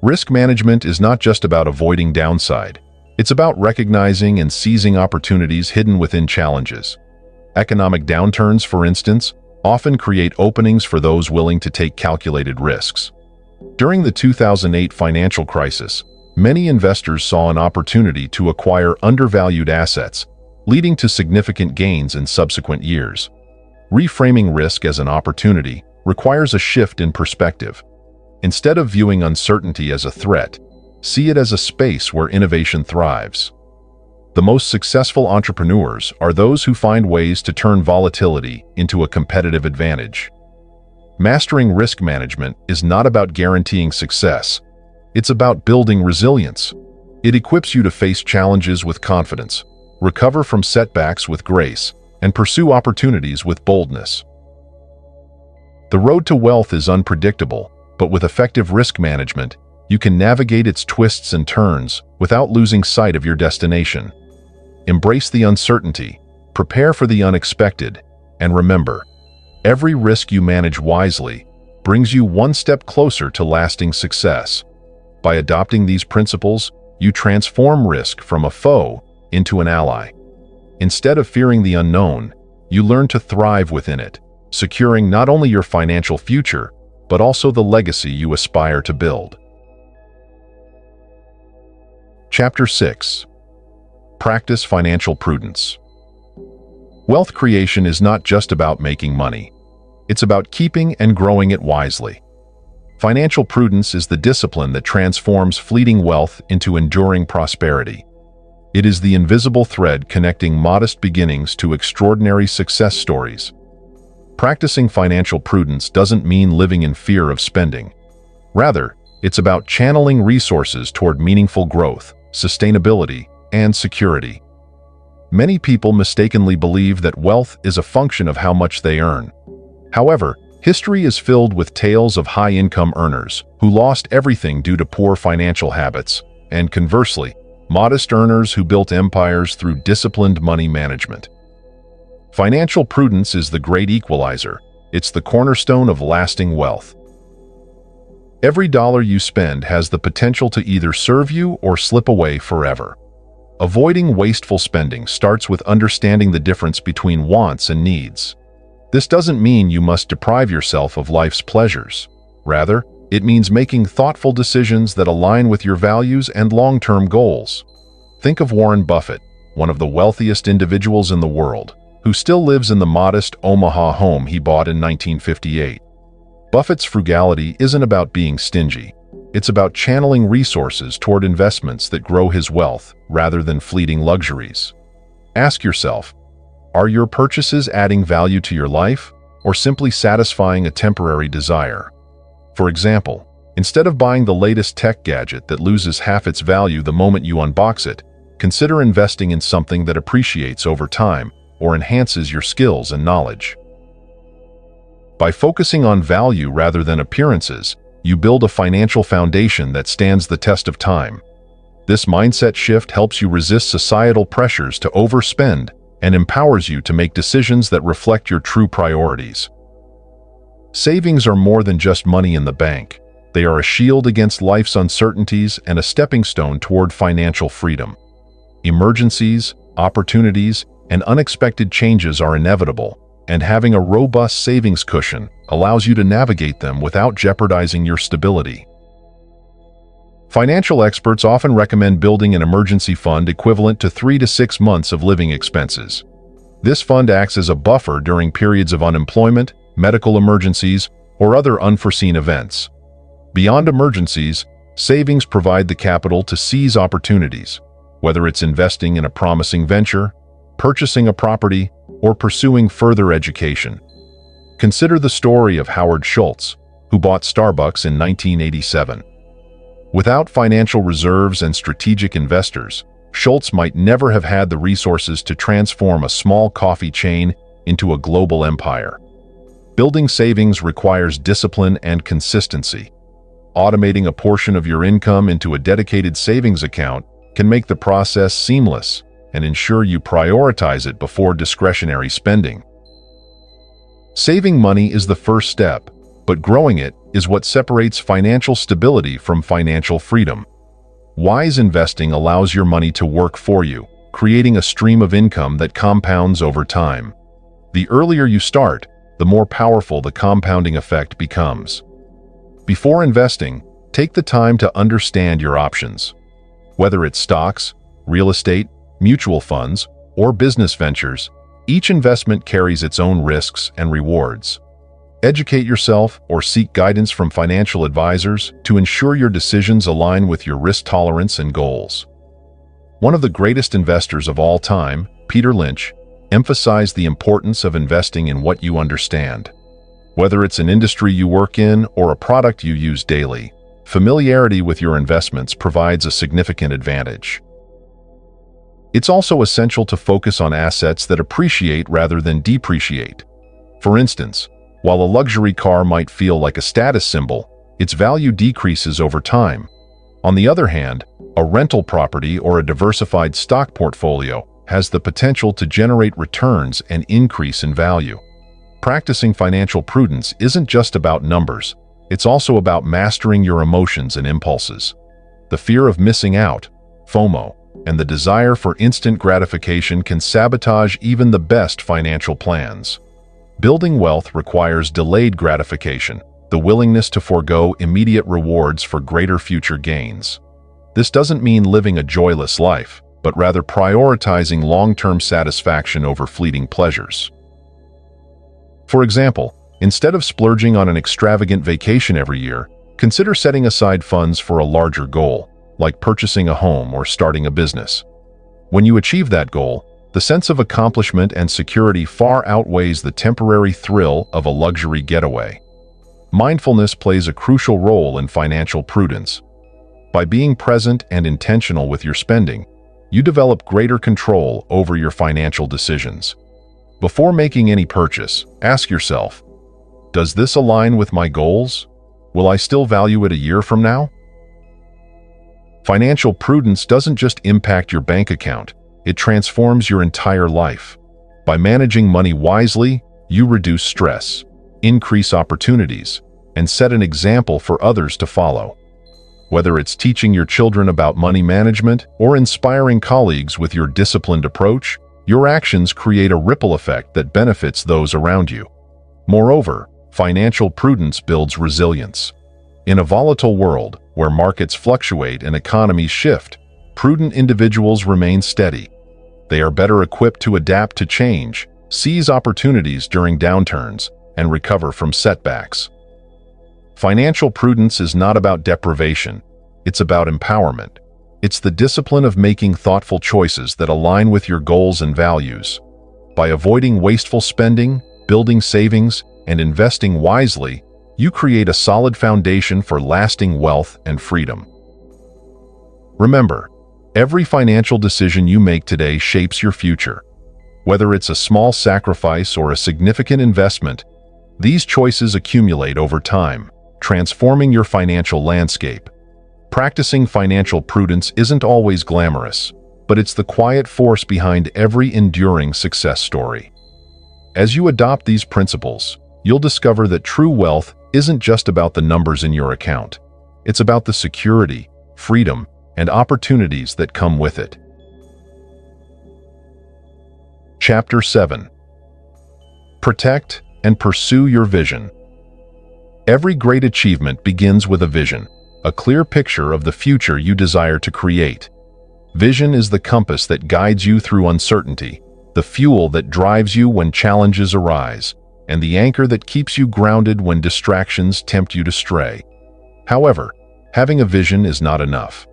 Risk management is not just about avoiding downside. It's about recognizing and seizing opportunities hidden within challenges. Economic downturns, for instance, often create openings for those willing to take calculated risks. During the 2008 financial crisis, many investors saw an opportunity to acquire undervalued assets, leading to significant gains in subsequent years. Reframing risk as an opportunity requires a shift in perspective. Instead of viewing uncertainty as a threat, see it as a space where innovation thrives. The most successful entrepreneurs are those who find ways to turn volatility into a competitive advantage. Mastering risk management is not about guaranteeing success. It's about building resilience. It equips you to face challenges with confidence, recover from setbacks with grace, and pursue opportunities with boldness. The road to wealth is unpredictable, but with effective risk management, you can navigate its twists and turns without losing sight of your destination. Embrace the uncertainty, prepare for the unexpected, and remember, every risk you manage wisely brings you one step closer to lasting success. By adopting these principles, you transform risk from a foe into an ally. Instead of fearing the unknown, you learn to thrive within it, securing not only your financial future, but also the legacy you aspire to build. Chapter 6. Practice financial prudence. Wealth creation is not just about making money. It's about keeping and growing it wisely. Financial prudence is the discipline that transforms fleeting wealth into enduring prosperity. It is the invisible thread connecting modest beginnings to extraordinary success stories. Practicing financial prudence doesn't mean living in fear of spending. Rather, it's about channeling resources toward meaningful growth, sustainability, and security. Many people mistakenly believe that wealth is a function of how much they earn. However, history is filled with tales of high-income earners who lost everything due to poor financial habits, and conversely, modest earners who built empires through disciplined money management. Financial prudence is the great equalizer. It's the cornerstone of lasting wealth. Every dollar you spend has the potential to either serve you or slip away forever. Avoiding wasteful spending starts with understanding the difference between wants and needs. This doesn't mean you must deprive yourself of life's pleasures. Rather, it means making thoughtful decisions that align with your values and long-term goals. Think of Warren Buffett, one of the wealthiest individuals in the world, who still lives in the modest Omaha home he bought in 1958. Buffett's frugality isn't about being stingy. It's about channeling resources toward investments that grow his wealth rather than fleeting luxuries. Ask yourself, are your purchases adding value to your life or simply satisfying a temporary desire? For example, instead of buying the latest tech gadget that loses half its value the moment you unbox it, consider investing in something that appreciates over time or enhances your skills and knowledge. By focusing on value rather than appearances, you build a financial foundation that stands the test of time. This mindset shift helps you resist societal pressures to overspend and empowers you to make decisions that reflect your true priorities. Savings are more than just money in the bank. They are a shield against life's uncertainties and a stepping stone toward financial freedom. Emergencies, opportunities, and unexpected changes are inevitable, and having a robust savings cushion allows you to navigate them without jeopardizing your stability. Financial experts often recommend building an emergency fund equivalent to 3 to 6 months of living expenses. This fund acts as a buffer during periods of unemployment, medical emergencies, or other unforeseen events. Beyond emergencies, savings provide the capital to seize opportunities, whether it's investing in a promising venture, purchasing a property, or pursuing further education. Consider the story of Howard Schultz, who bought Starbucks in 1987. Without financial reserves and strategic investors, Schultz might never have had the resources to transform a small coffee chain into a global empire. Building savings requires discipline and consistency. Automating a portion of your income into a dedicated savings account can make the process seamless and ensure you prioritize it before discretionary spending. Saving money is the first step, but growing it is what separates financial stability from financial freedom. Wise investing allows your money to work for you, creating a stream of income that compounds over time. The earlier you start, the more powerful the compounding effect becomes. Before investing, take the time to understand your options. Whether it's stocks, real estate, mutual funds, or business ventures, each investment carries its own risks and rewards. Educate yourself or seek guidance from financial advisors to ensure your decisions align with your risk tolerance and goals. One of the greatest investors of all time, Peter Lynch, emphasized the importance of investing in what you understand. Whether it's an industry you work in or a product you use daily, familiarity with your investments provides a significant advantage. It's also essential to focus on assets that appreciate rather than depreciate. For instance, while a luxury car might feel like a status symbol, its value decreases over time. On the other hand, a rental property or a diversified stock portfolio has the potential to generate returns and increase in value. Practicing financial prudence isn't just about numbers, it's also about mastering your emotions and impulses. The fear of missing out, FOMO, and the desire for instant gratification can sabotage even the best financial plans. Building wealth requires delayed gratification, the willingness to forego immediate rewards for greater future gains. This doesn't mean living a joyless life, but rather prioritizing long-term satisfaction over fleeting pleasures. For example, instead of splurging on an extravagant vacation every year, consider setting aside funds for a larger goal, like purchasing a home or starting a business. When you achieve that goal, the sense of accomplishment and security far outweighs the temporary thrill of a luxury getaway. Mindfulness plays a crucial role in financial prudence. By being present and intentional with your spending, you develop greater control over your financial decisions. Before making any purchase, ask yourself, does this align with my goals? Will I still value it a year from now? Financial prudence doesn't just impact your bank account, it transforms your entire life. By managing money wisely, you reduce stress, increase opportunities, and set an example for others to follow. Whether it's teaching your children about money management or inspiring colleagues with your disciplined approach, your actions create a ripple effect that benefits those around you. Moreover, financial prudence builds resilience. In a volatile world, where markets fluctuate and economies shift, prudent individuals remain steady. They are better equipped to adapt to change, seize opportunities during downturns, and recover from setbacks. Financial prudence is not about deprivation, it's about empowerment. It's the discipline of making thoughtful choices that align with your goals and values. By avoiding wasteful spending, building savings, and investing wisely, you create a solid foundation for lasting wealth and freedom. Remember, every financial decision you make today shapes your future. Whether it's a small sacrifice or a significant investment, these choices accumulate over time, transforming your financial landscape. Practicing financial prudence isn't always glamorous, but it's the quiet force behind every enduring success story. As you adopt these principles, you'll discover that true wealth isn't just about the numbers in your account. It's about the security, freedom, and opportunities that come with it. Chapter 7. Protect and pursue your vision. Every great achievement begins with a vision, a clear picture of the future you desire to create. Vision is the compass that guides you through uncertainty, the fuel that drives you when challenges arise, and the anchor that keeps you grounded when distractions tempt you to stray. However, having a vision is not enough.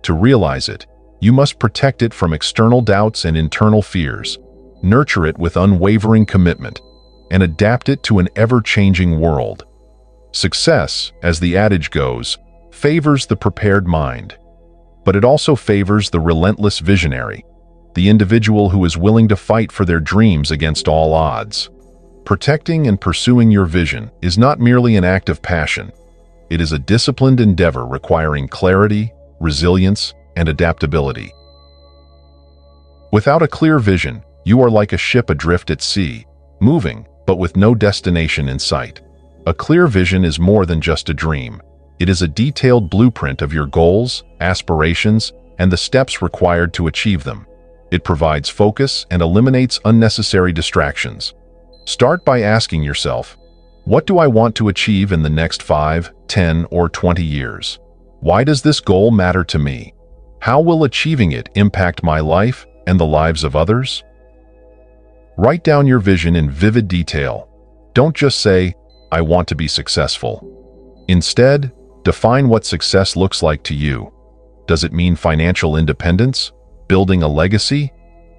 To realize it, you must protect it from external doubts and internal fears, nurture it with unwavering commitment, and adapt it to an ever-changing world. Success, as the adage goes, favors the prepared mind. But it also favors the relentless visionary, the individual who is willing to fight for their dreams against all odds. Protecting and pursuing your vision is not merely an act of passion. It is a disciplined endeavor requiring clarity, resilience, and adaptability. Without a clear vision, you are like a ship adrift at sea, moving, but with no destination in sight. A clear vision is more than just a dream. It is a detailed blueprint of your goals, aspirations, and the steps required to achieve them. It provides focus and eliminates unnecessary distractions. Start by asking yourself, what do I want to achieve in the next 5, 10, or 20 years? Why does this goal matter to me? How will achieving it impact my life and the lives of others? Write down your vision in vivid detail. Don't just say, I want to be successful. Instead, define what success looks like to you. Does it mean financial independence, building a legacy,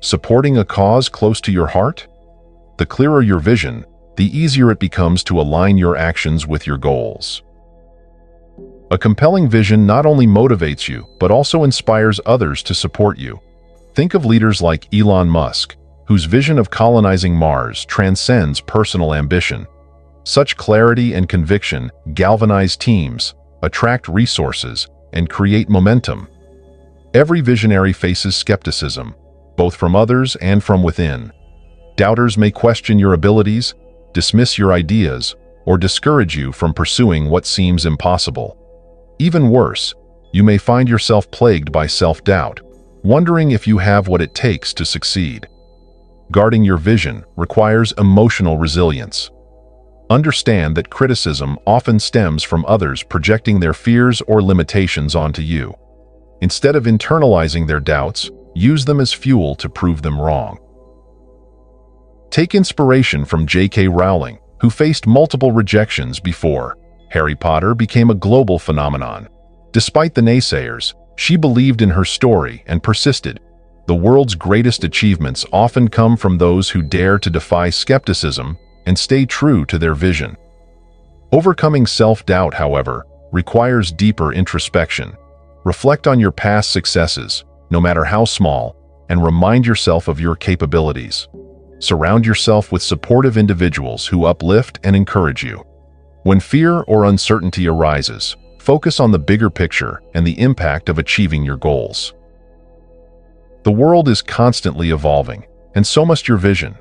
supporting a cause close to your heart? The clearer your vision, the easier it becomes to align your actions with your goals. A compelling vision not only motivates you, but also inspires others to support you. Think of leaders like Elon Musk, whose vision of colonizing Mars transcends personal ambition. Such clarity and conviction galvanize teams, attract resources, and create momentum. Every visionary faces skepticism, both from others and from within. Doubters may question your abilities, dismiss your ideas, or discourage you from pursuing what seems impossible. Even worse, you may find yourself plagued by self-doubt, wondering if you have what it takes to succeed. Guarding your vision requires emotional resilience. Understand that criticism often stems from others projecting their fears or limitations onto you. Instead of internalizing their doubts, use them as fuel to prove them wrong. Take inspiration from J.K. Rowling, who faced multiple rejections before Harry Potter became a global phenomenon. Despite the naysayers, she believed in her story and persisted. The world's greatest achievements often come from those who dare to defy skepticism and stay true to their vision. Overcoming self-doubt, however, requires deeper introspection. Reflect on your past successes, no matter how small, and remind yourself of your capabilities. Surround yourself with supportive individuals who uplift and encourage you. When fear or uncertainty arises, focus on the bigger picture and the impact of achieving your goals. The world is constantly evolving, and so must your vision.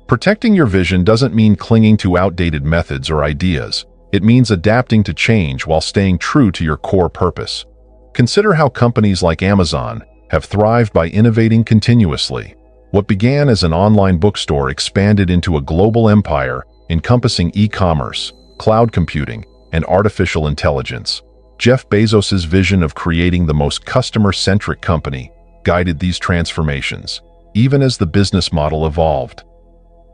Protecting your vision doesn't mean clinging to outdated methods or ideas. It means adapting to change while staying true to your core purpose. Consider how companies like Amazon have thrived by innovating continuously. What began as an online bookstore expanded into a global empire encompassing e-commerce, cloud computing, and artificial intelligence. Jeff Bezos's vision of creating the most customer-centric company guided these transformations, even as the business model evolved.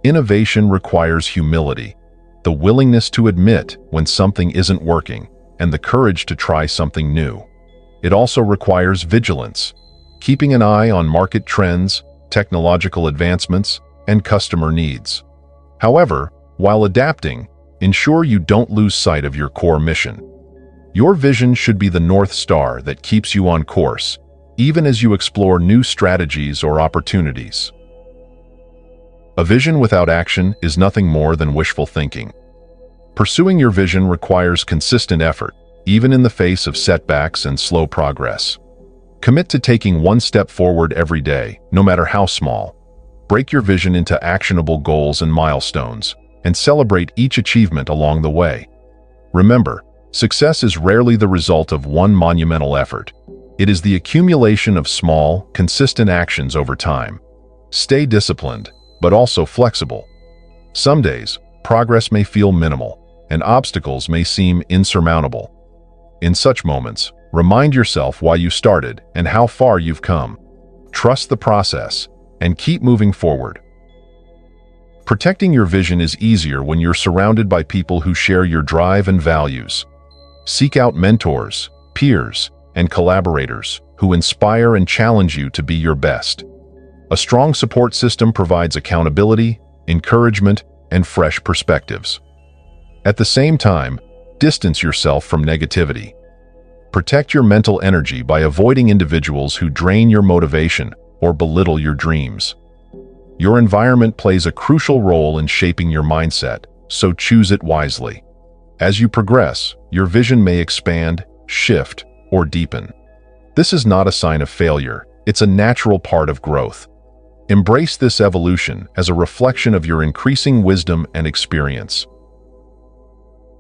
Innovation requires humility, the willingness to admit when something isn't working, and the courage to try something new. It also requires vigilance, keeping an eye on market trends, technological advancements, and customer needs. However, while adapting, ensure you don't lose sight of your core mission. Your vision should be the North Star that keeps you on course, even as you explore new strategies or opportunities. A vision without action is nothing more than wishful thinking. Pursuing your vision requires consistent effort, even in the face of setbacks and slow progress. Commit to taking one step forward every day, no matter how small. Break your vision into actionable goals and milestones, and celebrate each achievement along the way. Remember, Success is rarely the result of one monumental effort. It is the accumulation of small, consistent actions over time. Stay disciplined, but also flexible. Some days, progress may feel minimal, and obstacles may seem insurmountable. In such moments, remind yourself why you started and how far you've come. Trust the process, and keep moving forward. Protecting your vision is easier when you're surrounded by people who share your drive and values. Seek out mentors, peers, and collaborators who inspire and challenge you to be your best. A strong support system provides accountability, encouragement, and fresh perspectives. At the same time, distance yourself from negativity. Protect your mental energy by avoiding individuals who drain your motivation or belittle your dreams. Your environment plays a crucial role in shaping your mindset, so choose it wisely. As you progress, your vision may expand, shift, or deepen. This is not a sign of failure, it's a natural part of growth. Embrace this evolution as a reflection of your increasing wisdom and experience.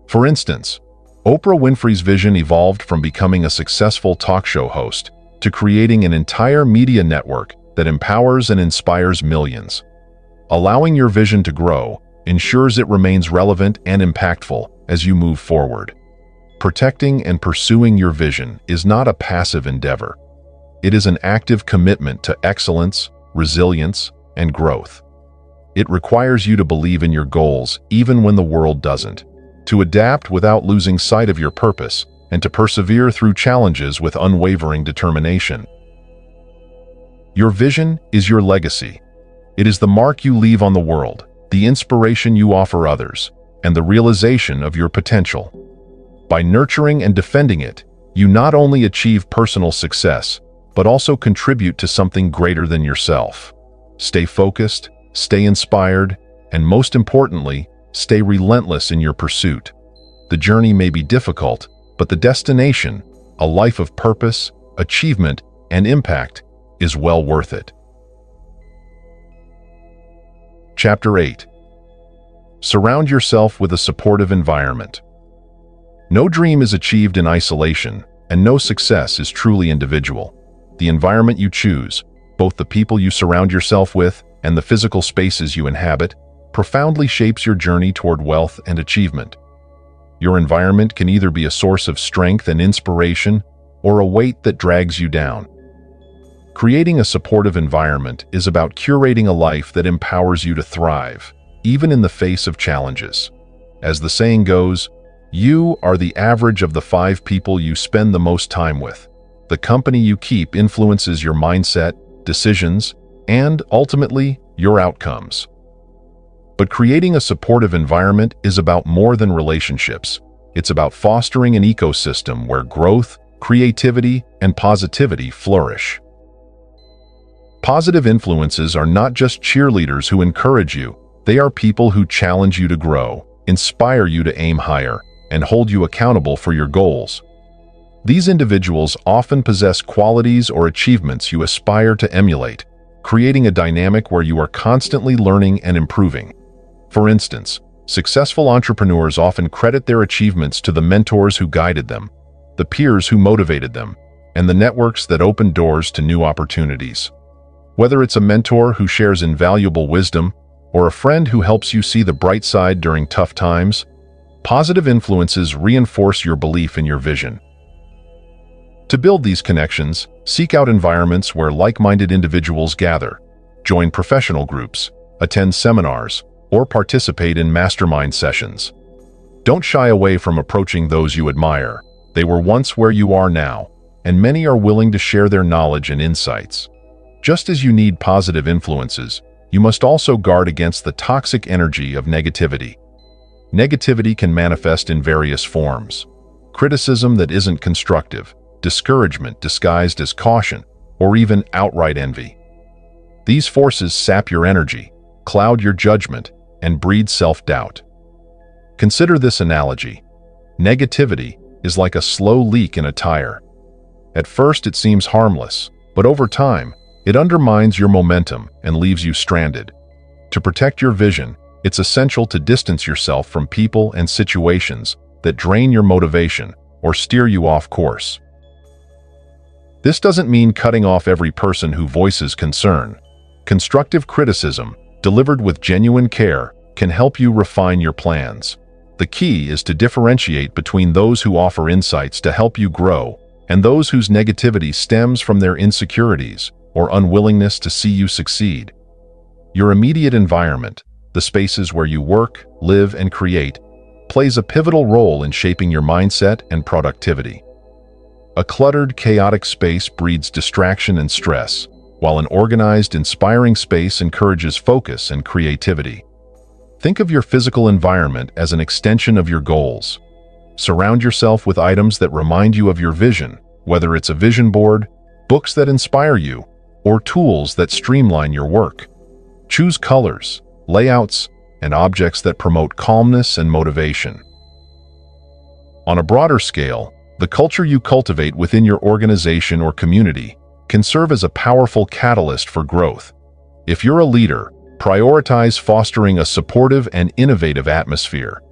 For instance, Oprah Winfrey's vision evolved from becoming a successful talk show host to creating an entire media network that empowers and inspires millions. Allowing your vision to grow ensures it remains relevant and impactful as you move forward. Protecting and pursuing your vision is not a passive endeavor. It is an active commitment to excellence, resilience, and growth. It requires you to believe in your goals even when the world doesn't, to adapt without losing sight of your purpose, and to persevere through challenges with unwavering determination. Your vision is your legacy. It is the mark you leave on the world, the inspiration you offer others, and the realization of your potential. By nurturing and defending it, you not only achieve personal success, but also contribute to something greater than yourself. Stay focused, stay inspired, and most importantly, stay relentless in your pursuit. The journey may be difficult, but the destination, a life of purpose, achievement, and impact, is well worth it. Chapter 8. Surround yourself with a supportive environment. No dream is achieved in isolation, and no success is truly individual. The environment you choose, both the people you surround yourself with and the physical spaces you inhabit, profoundly shapes your journey toward wealth and achievement. Your environment can either be a source of strength and inspiration or a weight that drags you down. Creating a supportive environment is about curating a life that empowers you to thrive, even in the face of challenges. As the saying goes, you are the average of the 5 people you spend the most time with. The company you keep influences your mindset, decisions, and, ultimately, your outcomes. But creating a supportive environment is about more than relationships. It's about fostering an ecosystem where growth, creativity, and positivity flourish. Positive influences are not just cheerleaders who encourage you, they are people who challenge you to grow, inspire you to aim higher, and hold you accountable for your goals. These individuals often possess qualities or achievements you aspire to emulate, creating a dynamic where you are constantly learning and improving. For instance, successful entrepreneurs often credit their achievements to the mentors who guided them, the peers who motivated them, and the networks that opened doors to new opportunities. Whether it's a mentor who shares invaluable wisdom or a friend who helps you see the bright side during tough times, positive influences reinforce your belief in your vision. To build these connections, seek out environments where like-minded individuals gather, join professional groups, attend seminars, or participate in mastermind sessions. Don't shy away from approaching those you admire. They were once where you are now, and many are willing to share their knowledge and insights. Just as you need positive influences, you must also guard against the toxic energy of negativity. Negativity can manifest in various forms: criticism that isn't constructive, discouragement disguised as caution, or even outright envy. These forces sap your energy, cloud your judgment, and breed self-doubt. Consider this analogy. Negativity is like a slow leak in a tire. At first it seems harmless, but over time, it undermines your momentum and leaves you stranded. To protect your vision, it's essential to distance yourself from people and situations that drain your motivation or steer you off course. This doesn't mean cutting off every person who voices concern. Constructive criticism, delivered with genuine care, can help you refine your plans. The key is to differentiate between those who offer insights to help you grow and those whose negativity stems from their insecurities or unwillingness to see you succeed. Your immediate environment, the spaces where you work, live, and create, plays a pivotal role in shaping your mindset and productivity. A cluttered, chaotic space breeds distraction and stress, while an organized, inspiring space encourages focus and creativity. Think of your physical environment as an extension of your goals. Surround yourself with items that remind you of your vision, whether it's a vision board, books that inspire you, or tools that streamline your work. Choose colors, layouts, and objects that promote calmness and motivation. On a broader scale, the culture you cultivate within your organization or community can serve as a powerful catalyst for growth. If you're a leader, prioritize fostering a supportive and innovative atmosphere.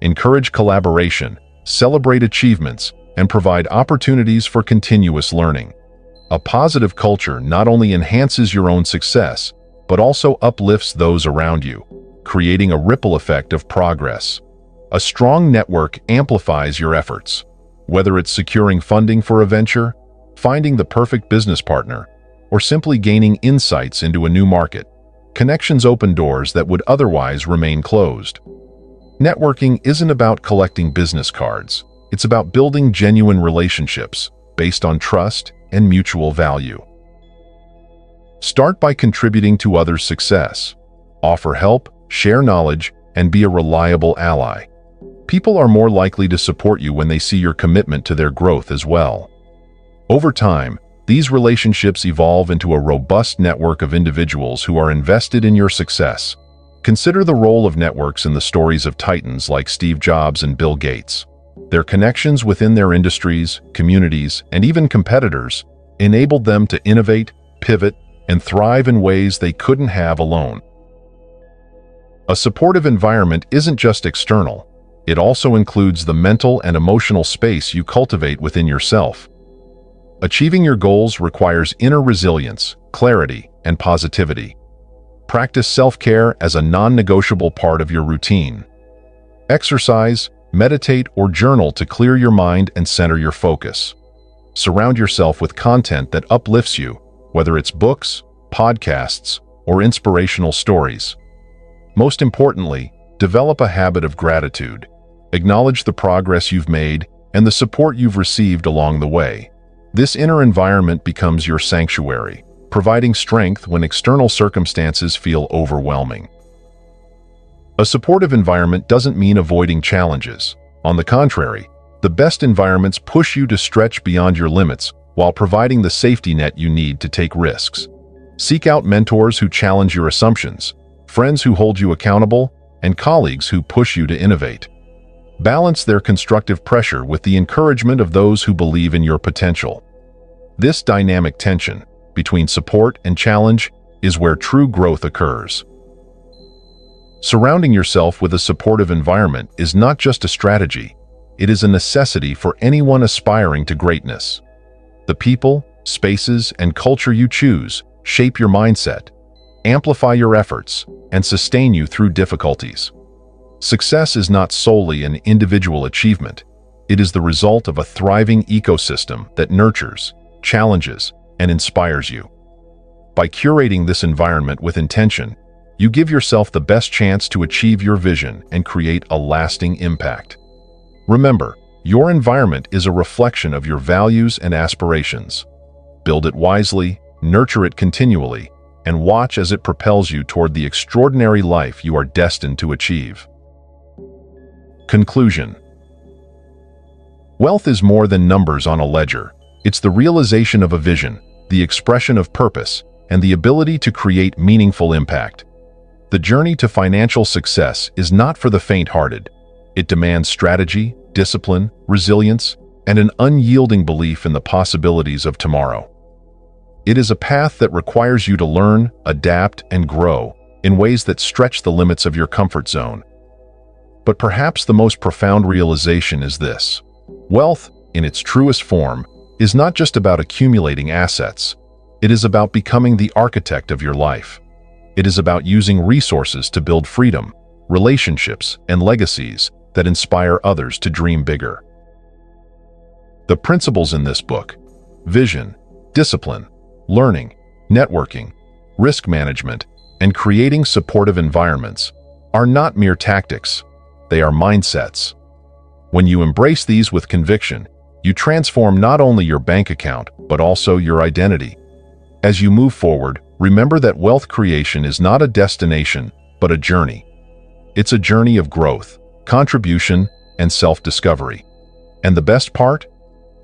Encourage collaboration, celebrate achievements, and provide opportunities for continuous learning. A positive culture not only enhances your own success, but also uplifts those around you, creating a ripple effect of progress. A strong network amplifies your efforts. Whether it's securing funding for a venture, finding the perfect business partner, or simply gaining insights into a new market, connections open doors that would otherwise remain closed. Networking isn't about collecting business cards. It's about building genuine relationships based on trust and mutual value. Start by contributing to others' success. Offer help, share knowledge, and be a reliable ally. People are more likely to support you when they see your commitment to their growth as well. Over time, these relationships evolve into a robust network of individuals who are invested in your success. Consider the role of networks in the stories of titans like Steve Jobs and Bill Gates. Their connections within their industries, communities, and even competitors enabled them to innovate, pivot, and thrive in ways they couldn't have alone. A supportive environment isn't just external. It also includes the mental and emotional space you cultivate within yourself. Achieving your goals requires inner resilience, clarity, and positivity. Practice self-care as a non-negotiable part of your routine. Exercise, meditate, or journal to clear your mind and center your focus. Surround yourself with content that uplifts you, whether it's books, podcasts, or inspirational stories. Most importantly, develop a habit of gratitude. Acknowledge the progress you've made and the support you've received along the way. This inner environment becomes your sanctuary, providing strength when external circumstances feel overwhelming. A supportive environment doesn't mean avoiding challenges. On the contrary, the best environments push you to stretch beyond your limits while providing the safety net you need to take risks. Seek out mentors who challenge your assumptions, friends who hold you accountable, and colleagues who push you to innovate. Balance their constructive pressure with the encouragement of those who believe in your potential. This dynamic tension between support and challenge is where true growth occurs. Surrounding yourself with a supportive environment is not just a strategy, it is a necessity for anyone aspiring to greatness. The people, spaces, and culture you choose shape your mindset, amplify your efforts, and sustain you through difficulties. Success is not solely an individual achievement. It is the result of a thriving ecosystem that nurtures, challenges, and inspires you. By curating this environment with intention, you give yourself the best chance to achieve your vision and create a lasting impact. Remember, your environment is a reflection of your values and aspirations. Build it wisely, nurture it continually, and watch as it propels you toward the extraordinary life you are destined to achieve. Conclusion. Wealth is more than numbers on a ledger. It's the realization of a vision, the expression of purpose, and the ability to create meaningful impact. The journey to financial success is not for the faint-hearted. It demands strategy, discipline, resilience, and an unyielding belief in the possibilities of tomorrow. It is a path that requires you to learn, adapt, and grow in ways that stretch the limits of your comfort zone. But perhaps the most profound realization is this: wealth, in its truest form, is not just about accumulating assets. It is about becoming the architect of your life. It is about using resources to build freedom, relationships, and legacies that inspire others to dream bigger. The principles in this book: vision, discipline, learning, networking, risk management, and creating supportive environments, are not mere tactics. They are mindsets. When you embrace these with conviction, you transform not only your bank account, but also your identity. As you move forward, remember that wealth creation is not a destination, but a journey. It's a journey of growth, contribution, and self-discovery. And the best part?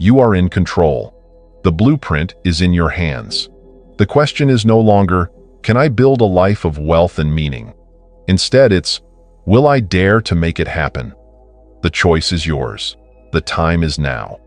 You are in control. The blueprint is in your hands. The question is no longer, can I build a life of wealth and meaning? Instead, it's, will I dare to make it happen? The choice is yours. The time is now.